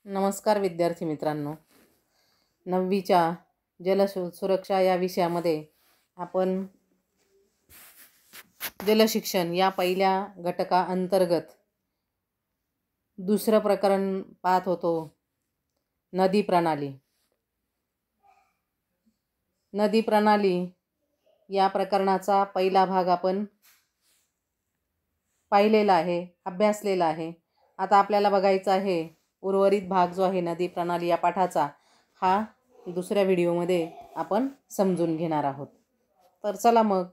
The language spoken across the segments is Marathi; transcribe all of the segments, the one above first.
नमस्कार विद्यार्थी मित्रांनो, 9वीच्या सुरक्षा या विषयामध्ये आपण जलशिक्षण या पहिल्या घटकाअंतर्गत दुसरं प्रकरण पाहत होतो, नदी प्रणाली. नदी प्रणाली या प्रकरणाचा पहिला भाग आपण पाहिलेला आहे, अभ्यासलेला आहे. आता आपल्याला बघायचा आहे उर्वरित भाग जो आहे नदी प्रणाली या पाठाचा, हा दुसऱ्या व्हिडिओमध्ये आपण समजून घेणार आहोत. तर चला मग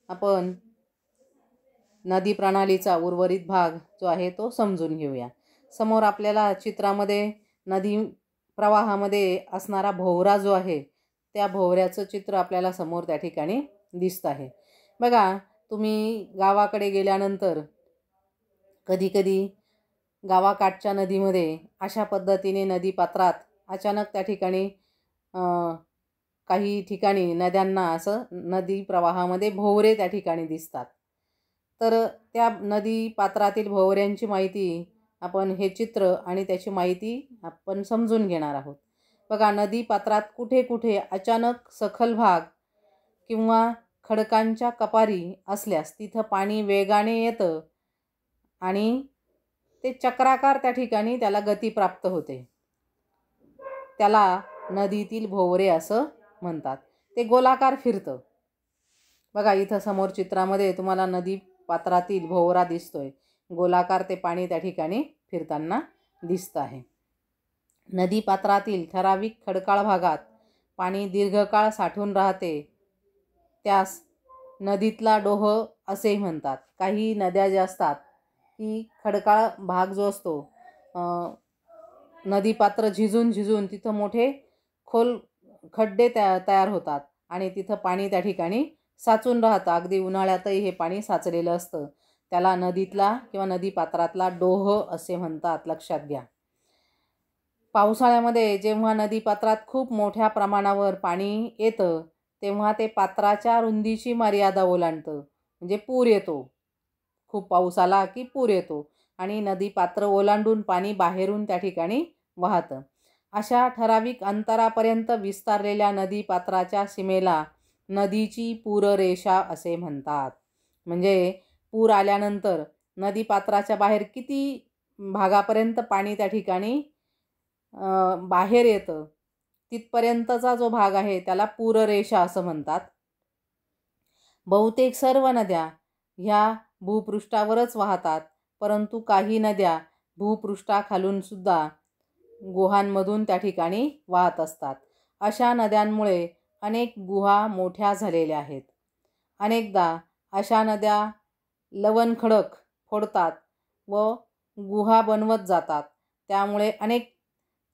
आपण नदी प्रणालीचा उर्वरित भाग जो आहे तो समजून घेऊया. समोर आपल्याला चित्रामध्ये नदी प्रवाहामध्ये असणारा भोवरा जो आहे त्या भोवऱ्याचं चित्र आपल्याला समोर त्या ठिकाणी दिसत आहे. बघा, तुम्ही गावाकडे गेल्यानंतर कधीकधी गावाकाठच्या नदीमध्ये अशा पद्धतीने नदीपात्रात अचानक त्या ठिकाणी काही ठिकाणी नद्यांना असं नदी प्रवाहामध्ये भोवरे त्या ठिकाणी दिसतात. तर त्या नदी पात्रातील भोवऱ्यांची माहिती आपण हे चित्र आणि त्याची माहिती आपण समजून घेणार आहोत. बघा, नदी पात्रात कुठे कुठे अचानक सखल भाग किंवा खडकांच्या कपारी असल्यास तिथं पाणी वेगाने येतं आणि ते चक्राकार त्या ठिकाणी त्याला गती प्राप्त होते. त्याला नदीतील भोवरे असं म्हणतात. ते गोलाकार फिरतं. बघा, इथं समोर चित्रामध्ये तुम्हाला नदी पात्रातील भोवरा दिसतोय. गोलाकार ते पाणी त्या ठिकाणी फिरताना दिसत आहे. नदी पात्रातील ठराविक खडकाळ भागात पाणी दीर्घकाळ साठून राहते. त्यास नदीतला डोह असे म्हणतात. काही नद्या ज्या असतात की खडकाळ भाग जो असतो, नदीपात्र झिजून तिथं मोठे खोल खड्डे तयार होतात आणि तिथं पाणी त्या ठिकाणी साचून राहतं. अगदी उन्हाळ्यातही हे पाणी साचलेलं असतं. त्याला नदीतला किंवा नदीपात्रातला डोह असे म्हणतात, लक्षात घ्या. पावसाळ्यामध्ये जेव्हा नदीपात्रात खूप मोठ्या प्रमाणावर पाणी येतं तेव्हा ते पात्राच्या रुंदीची मर्यादा ओलांडतं, म्हणजे पूर येतो. खूप पाऊस आला की पूर येतो आणि नदी पात्र ओलांडून पाणी बाहेरून त्या ठिकाणी वाहतं. अशा ठराविक अंतरापर्यंत विस्तारलेल्या नदी पात्राच्या सीमेला नदीची पूररेषा असे म्हणतात. म्हणजे पूर आल्यानंतर नदी पात्राच्या बाहेर किती भागापर्यंत पाणी त्या ठिकाणी बाहेर येतं तिथपर्यंतचा जो भाग आहे त्याला पूररेषा असं म्हणतात. बहुतेक सर्व नद्या ह्या भूपृष्ठावरच वाहतात, परंतु काही नद्या भूपृष्ठाखालून सुद्धा गुहांमधून त्या ठिकाणी वाहत असतात. अशा नद्यांमुळे अनेक गुहा मोठ्या झालेल्या आहेत. अनेकदा अशा नद्या लवण खडक फोडतात व गुहा बनवत जातात. त्यामुळे अनेक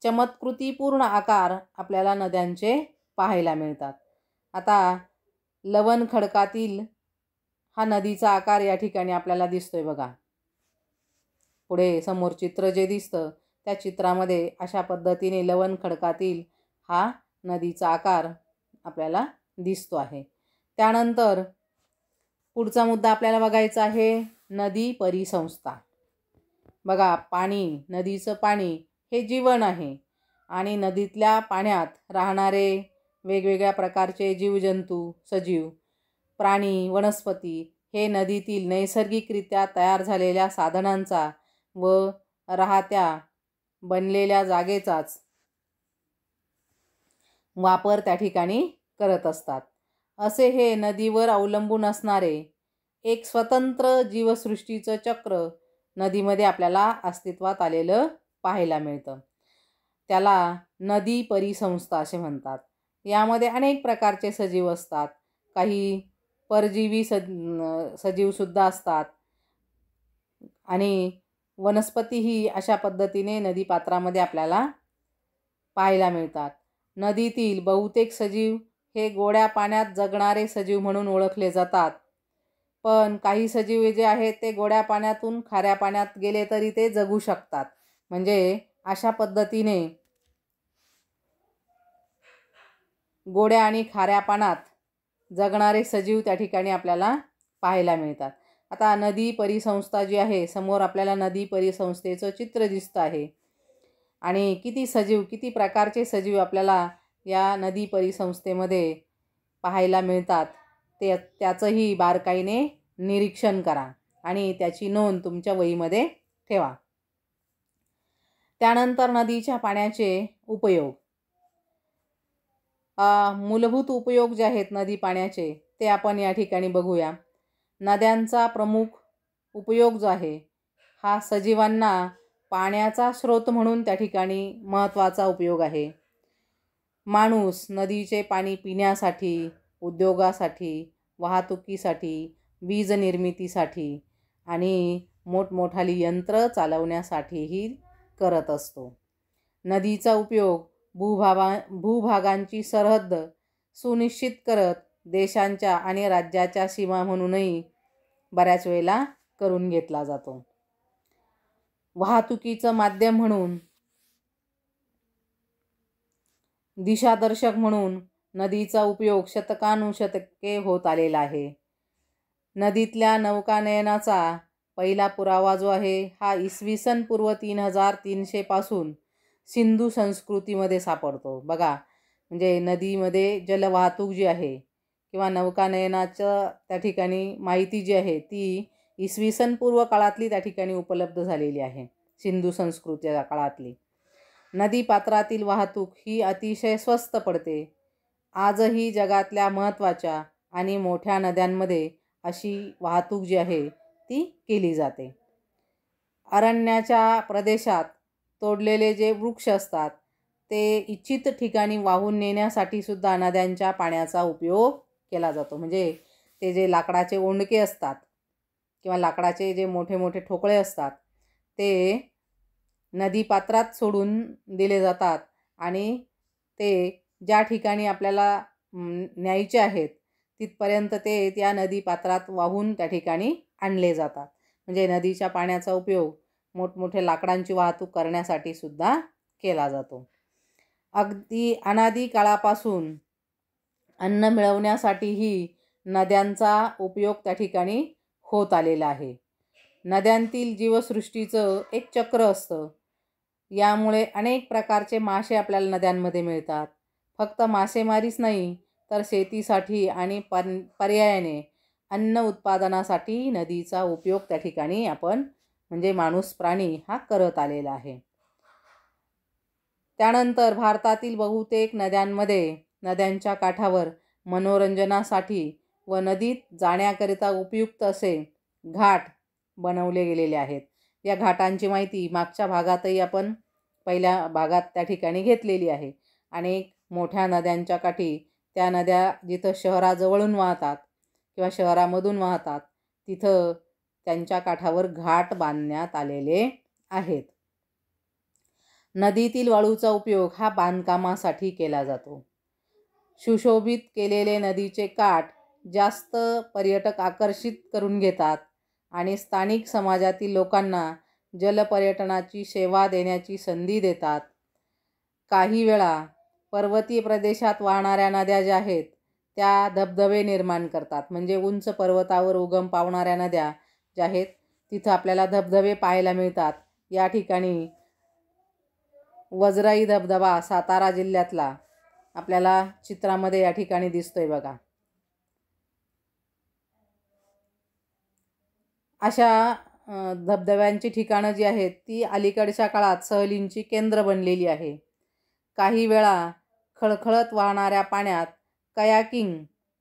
चमत्कृतीपूर्ण आकार आपल्याला नद्यांचे पाहायला मिळतात. आता लवण खडकातील हा नदीचा आकार या ठिकाणी आपल्याला दिसतोय. बघा, पुढे समोर चित्र जे दिसतं त्या चित्रामध्ये अशा पद्धतीने लवण खडकातील हा नदीचा आकार आपल्याला दिसतो आहे. त्यानंतर पुढचा मुद्दा आपल्याला बघायचा आहे, नदी परिसंस्था. बघा, पाणी, नदीचं पाणी हे जीवन आहे आणि नदीतल्या पाण्यात राहणारे वेगवेगळ्या प्रकारचे जीवजंतू, सजीव, प्राणी, वनस्पती हे नदीतील नैसर्गिकरित्या तयार झालेल्या साधनांचा व राहत्या बनलेल्या जागेचाच वापर त्या ठिकाणी करत असतात. असे हे नदीवर अवलंबून असणारे एक स्वतंत्र जीवसृष्टीचं चक्र नदीमध्ये आपल्याला अस्तित्वात आलेलं पाहायला मिळतं. त्याला नदी परिसंस्था असे म्हणतात. यामध्ये अनेक प्रकारचे सजीव असतात. काही परजीवी सजीवसुद्धा असतात आणि वनस्पतीही अशा पद्धतीने नदीपात्रामध्ये आपल्याला पाहायला मिळतात. नदीतील बहुतेक सजीव हे गोड्या पाण्यात जगणारे सजीव म्हणून ओळखले जातात. पण काही सजीव जे आहेत ते गोड्या पाण्यातून खाऱ्या पाण्यात गेले तरी ते जगू शकतात. म्हणजे अशा पद्धतीने गोड्या आणि खाऱ्या पाण्यात जगणारे सजीव त्या ठिकाणी आपल्याला पाहायला मिळतात. आता नदी परिसंस्था जी आहे, समोर आपल्याला नदी परिसंस्थेचं चित्र दिसतं आहे. आणि किती प्रकारचे सजीव आपल्याला या नदी परिसंस्थेमध्ये पाहायला मिळतात त्याचंही बारकाईने निरीक्षण करा आणि त्याची नोंद तुमच्या वहीमध्ये ठेवा. त्यानंतर नदीच्या पाण्याचे उपयोग. मूलभूत उपयोग जे आहेत नदी पाण्याचे ते आपण या ठिकाणी बघूया. नद्यांचा प्रमुख उपयोग जो आहे हा सजीवांना पाण्याचा स्रोत म्हणून त्या ठिकाणी महत्त्वाचा उपयोग आहे. माणूस नदीचे पाणी पिण्यासाठी, उद्योगासाठी, वाहतुकीसाठी, वीज निर्मितीसाठी आणि मोठमोठाली यंत्र चालवण्यासाठीही करत असतो. नदीचा उपयोग भूभागांची सरहद्द सुनिश्चित करत देशांच्या आणि राज्याच्या सीमा म्हणूनही बऱ्याच वेळेला करून घेतला जातो. वाहतुकीचं माध्यम म्हणून, दिशादर्शक म्हणून नदीचा उपयोग शतकानुशतके होत आलेला आहे. नदीतल्या नौकानयनाचा पहिला पुरावा जो आहे हा इसवी सन पूर्व 3300 पासून सिंधू संस्कृतीमध्ये सापडतो. बघा, म्हणजे नदीमध्ये जलवाहतूक जी आहे किंवा नौकानयनाचं त्या ठिकाणी माहिती जी आहे ती इसवी सन पूर्व काळातली त्या ठिकाणी उपलब्ध झालेली आहे, सिंधू संस्कृतीच्या काळातली. नदीपात्रातील वाहतूक ही अतिशय स्वस्त पडते. आजही जगातल्या महत्त्वाच्या आणि मोठ्या नद्यांमध्ये अशी वाहतूक जी आहे ती केली जाते. अरण्याच्या प्रदेशात तोडलेले जे वृक्ष असतात ते इच्छित ठिकाणी वाहून नेण्यासाठी सुद्धा नद्यांच्या पाण्याचा उपयोग केला जातो. म्हणजे ते जे लाकडाचे ओंडके असतात किंवा लाकडाचे जे मोठे मोठे ठोकळे असतात ते नदीपात्रात सोडून दिले जातात आणि ते ज्या ठिकाणी आपल्याला न्यायचे आहेत तिथपर्यंत ते त्या नदीपात्रात वाहून त्या ठिकाणी आणले जातात. म्हणजे नदीच्या पाण्याचा उपयोग मोठमोठे लाकडांची वाहतूक करण्यासाठी सुद्धा केला जातो. अगदी अनादी काळापासून अन्न मिळवण्यासाठीही नद्यांचा उपयोग त्या ठिकाणी होत आलेला आहे. नद्यांतील जीवसृष्टीचं एक चक्र असतं. यामुळे अनेक प्रकारचे मासे आपल्याला नद्यांमध्ये मिळतात. फक्त मासेमारीच नाही तर शेतीसाठी आणि पर्यायाने अन्न उत्पादनासाठी नदीचा उपयोग त्या ठिकाणी आपण म्हणजे माणूस प्राणी हा करत आलेला आहे. त्यानंतर भारतातील बहुतेक नद्यांमध्ये नद्यांच्या काठावर मनोरंजनासाठी व नदीत जाण्याकरिता उपयुक्त असे घाट बनवले गेलेले आहेत. या घाटांची माहिती मागच्या भागातही आपण पहिल्या भागात त्या ठिकाणी घेतलेली आहे. अनेक मोठ्या नद्यांच्या काठी त्या नद्या जिथं शहराजवळून वाहतात किंवा शहरामधून वाहतात तिथं त्यांच्या काठावर घाट बांधण्यात आलेले आहेत. नदीतील वाळूचा उपयोग हा बांधकामासाठी केला जातो. सुशोभित केलेले नदीचे काठ जास्त पर्यटक आकर्षित करून घेतात आणि स्थानिक समाजातील लोकांना जलपर्यटनाची सेवा देण्याची संधी देतात. काही वेळा पर्वतीय प्रदेशात वाहणाऱ्या नद्या ज्या आहेत त्या धबधबे निर्माण करतात. म्हणजे उंच पर्वतावर उगम पावणाऱ्या नद्या ज्या आहेत तिथं आपल्याला धबधबे पाहायला मिळतात. या ठिकाणी वजराई धबधबा सातारा जिल्ह्यातला आपल्याला चित्रामध्ये या ठिकाणी दिसतोय बघा. अशा धबधब्यांची ठिकाणं जी आहेत ती अलीकडच्या काळात सहलींची केंद्र बनलेली आहे. काही वेळा खळखळत वाहणाऱ्या पाण्यात कयाकिंग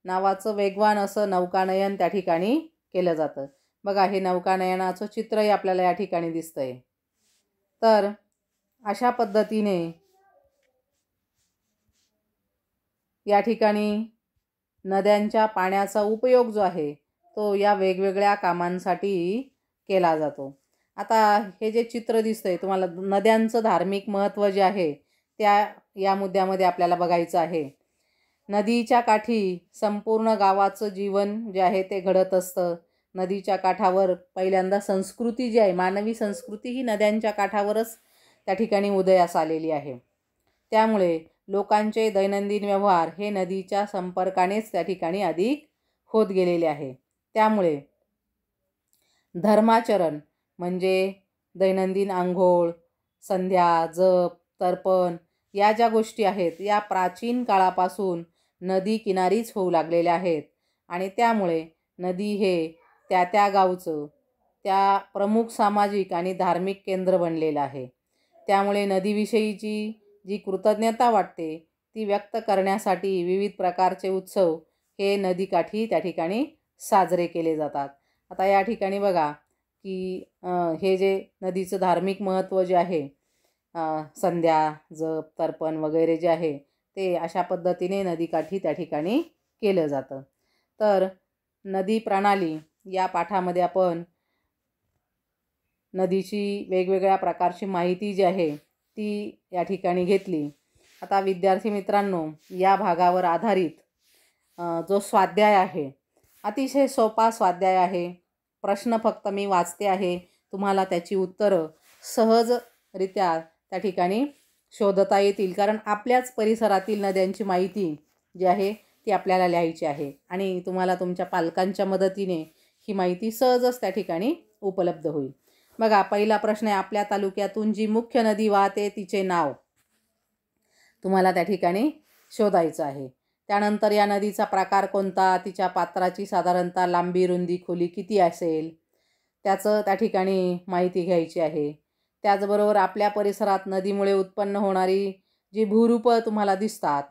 नावाचं वेगवान असं नौकानयन त्या ठिकाणी केलं जातं. बघा, हे नौकानयनाचं चित्रही आपल्याला या ठिकाणी दिसतंय. तर अशा पद्धतीने या ठिकाणी नद्यांच्या पाण्याचा उपयोग जो आहे तो या वेगवेगळ्या कामांसाठी केला जातो. आता हे जे चित्र दिसतंय तुम्हाला नद्यांचं धार्मिक महत्त्व जे आहे त्या या मुद्द्यामध्ये आपल्याला बघायचं आहे. नदीच्या काठी संपूर्ण गावाचं जीवन जे आहे ते घडत असतं. नदीच्या काठावर पहिल्यांदा संस्कृती जी आहे, मानवी संस्कृती ही नद्यांच्या काठावरच त्या ठिकाणी उदयास आलेली आहे. त्यामुळे लोकांचे दैनंदिन व्यवहार हे नदीच्या संपर्कानेच त्या ठिकाणी अधिक होत गेलेले आहे. त्यामुळे धर्माचरण म्हणजे दैनंदिन आंघोळ, संध्या, जप, तर्पण या ज्या गोष्टी आहेत या प्राचीन काळापासून नदी किनारीच होऊ लागलेल्या आहेत आणि त्यामुळे नदी हे त्या गावचं त्या प्रमुख सामाजिक आणि धार्मिक केंद्र बनलेलं आहे. त्यामुळे नदीविषयीची जी कृतज्ञता वाटते ती व्यक्त करण्यासाठी विविध प्रकारचे उत्सव हे नदीकाठी त्या ठिकाणी साजरे केले जातात. आता या ठिकाणी बघा की हे जे नदीचं धार्मिक महत्त्व जे आहे, संध्या, जप, तर्पण वगैरे जे आहे ते अशा पद्धतीने नदीकाठी त्या ठिकाणी केलं जातं. तर नदी प्रणाली या पाठामध्ये आपण नदीची वेगवेगळ्या प्रकारची माहिती जी आहे ती या ठिकाणी घेतली. आता विद्यार्थी मित्रांनो, या भागावर आधारित जो स्वाध्याय आहे अतिशय सोपा स्वाध्याय आहे. प्रश्न फक्त मी वाचते आहे, तुम्हाला त्याची उत्तरं सहजरित्या त्या ठिकाणी शोधता येतील. कारण आपल्याच परिसरातील नद्यांची माहिती जी आहे ती आपल्याला लिहायची आहे आणि तुम्हाला तुमच्या पालकांच्या मदतीने ही माहिती सहजच त्या ठिकाणी उपलब्ध होईल. बघा, पहिला प्रश्न आहे, आपल्या तालुक्यातून जी मुख्य नदी वाहते तिचे नाव तुम्हाला त्या ठिकाणी शोधायचं आहे. त्यानंतर या नदीचा प्रकार कोणता, तिच्या पात्राची साधारणतः लांबी, रुंदी, खोली किती असेल त्याचं त्या ठिकाणी माहिती घ्यायची आहे. त्याचबरोबर आपल्या परिसरात नदीमुळे उत्पन्न होणारी जी भूरूपं तुम्हाला दिसतात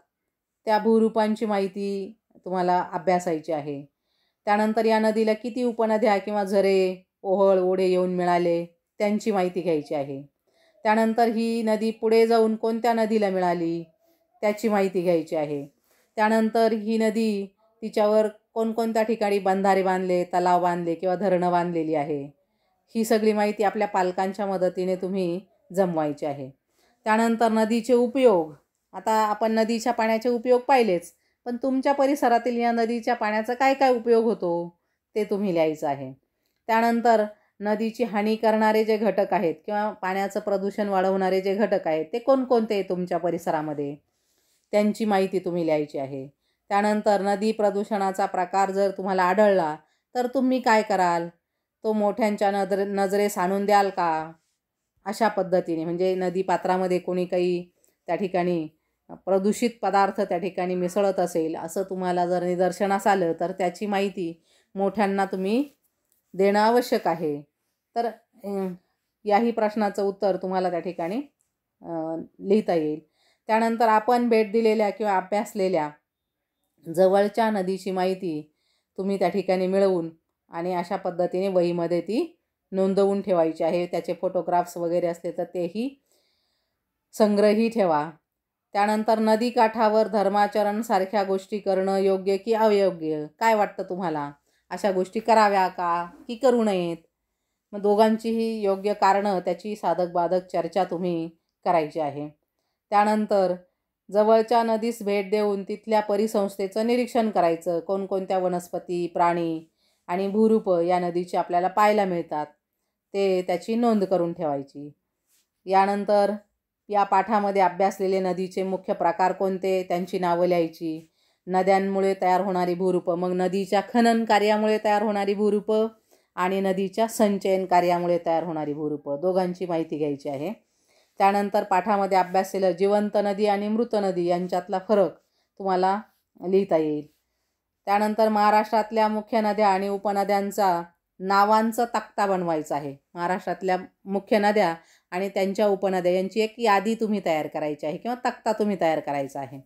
त्या भूरूपांची माहिती तुम्हाला अभ्यासायची आहे. त्यानंतर या नदीला किती उपनद्या किंवा झरे, ओहळ, ओढे येऊन मिळाले त्यांची माहिती घ्यायची आहे. त्यानंतर ही नदी पुढे जाऊन कोणत्या नदीला मिळाली त्याची माहिती घ्यायची आहे. त्यानंतर ही नदी तिच्यावर कोणकोणत्या ठिकाणी बंधारे बांधले, तलाव बांधले किंवा धरणं बांधलेली आहे, ही सगळी माहिती आपल्या पालकांच्या मदतीने तुम्ही जमवायची आहे. त्यानंतर नदीचे उपयोग, आता आपण नदीच्या पाण्याचे उपयोग पाहिलेच, पण तुमच्या परिसरातील या नदीच्या पाण्याचा काय काय उपयोग होतो ते तुम्ही लिहायचं आहे. त्यानंतर नदीची हानी करणारे जे घटक आहेत किंवा पाण्याचं प्रदूषण वाढवणारे जे घटक आहेत ते कोणकोणते तुमच्या परिसरामध्ये त्यांची माहिती तुम्ही लिहायची आहे. त्यानंतर नदी प्रदूषणाचा प्रकार जर तुम्हाला आढळला तर तुम्ही काय कराल, तो मोठ्यांच्या नजरेस आणून द्याल का, अशा पद्धतीने. म्हणजे नदी पात्रामध्ये कोणी काही त्या ठिकाणी प्रदूषित पदार्थ त्या ठिकाणी मिसळत असेल असं तुम्हाला जर निदर्शनास आलं तर त्याची माहिती मोठ्यांना तुम्ही देणं आवश्यक आहे. तर याही प्रश्नाचं उत्तर तुम्हाला त्या ठिकाणी लिहिता येईल. त्यानंतर आपण भेट दिलेल्या किंवा अभ्यासलेल्या जवळच्या नदीची माहिती तुम्ही त्या ठिकाणी मिळवून आणि अशा पद्धतीने वहीमध्ये ती नोंदवून ठेवायची आहे. त्याचे फोटोग्राफ्स वगैरे असले तर तेही संग्रही ठेवा. त्यानंतर नदीकाठावर धर्माचरणसारख्या गोष्टी करणं योग्य की अयोग्य, काय वाटतं तुम्हाला, अशा गोष्टी कराव्या का की करू नयेत? मग दोघांचीही योग्य कारणं त्याची साधक बाधक चर्चा तुम्ही करायची आहे. त्यानंतर जवळच्या नदीस भेट देऊन तिथल्या परिसंस्थेचं निरीक्षण करायचं. कोणकोणत्या वनस्पती, प्राणी आणि भूरूप या नदीची आपल्याला पाहायला मिळतात ते त्याची नोंद करून ठेवायची. यानंतर या पाठामध्ये अभ्यासलेले नदीचे मुख्य प्रकार कोणते त्यांची नावं लिहायची. नद्यांमुळे तयार होणारी भूरूपं, मग नदीच्या खनन कार्यामुळे तयार होणारी भूरूपं आणि नदीच्या संचयन कार्यामुळे तयार होणारी भूरूपं, दोघांची माहिती घ्यायची आहे. त्यानंतर पाठामध्ये अभ्यासलेलं जिवंत नदी आणि मृत नदी यांच्यातला फरक तुम्हाला लिहिता येईल. त्यानंतर महाराष्ट्रातल्या मुख्य नद्या आणि उपनद्यांचा नावांचा तक्ता बनवायचा आहे. महाराष्ट्रातल्या मुख्य नद्या आणि त्यांच्या उपनद्या यांची एक यादी तुम्ही तयार करायची आहे किंवा तक्ता तुम्ही तयार करायचा आहे.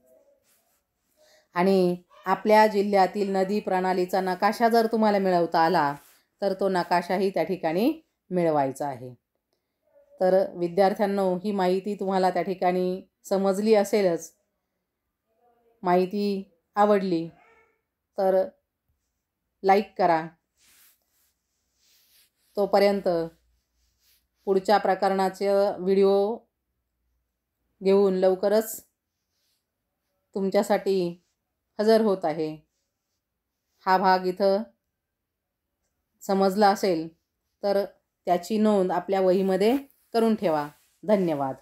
आणि आपल्या जिल्ह्यातील नदी प्रणालीचा नकाशा जर तुम्हाला मिळवता आला तर तो नकाशाही त्या ठिकाणी मिळवायचा आहे. तर विद्यार्थ्यांनो, ही माहिती तुम्हाला त्या ठिकाणी समजली असेलच. माहिती आवडली तर लाईक करा. तोपर्यंत पुढच्या प्रकरणाचे व्हिडिओ घेऊन लवकरच तुमच्यासाठी हजर होत आहे. हा भाग इथं समजला असेल तर त्याची नोंद आपल्या वहीमध्ये करून ठेवा. धन्यवाद.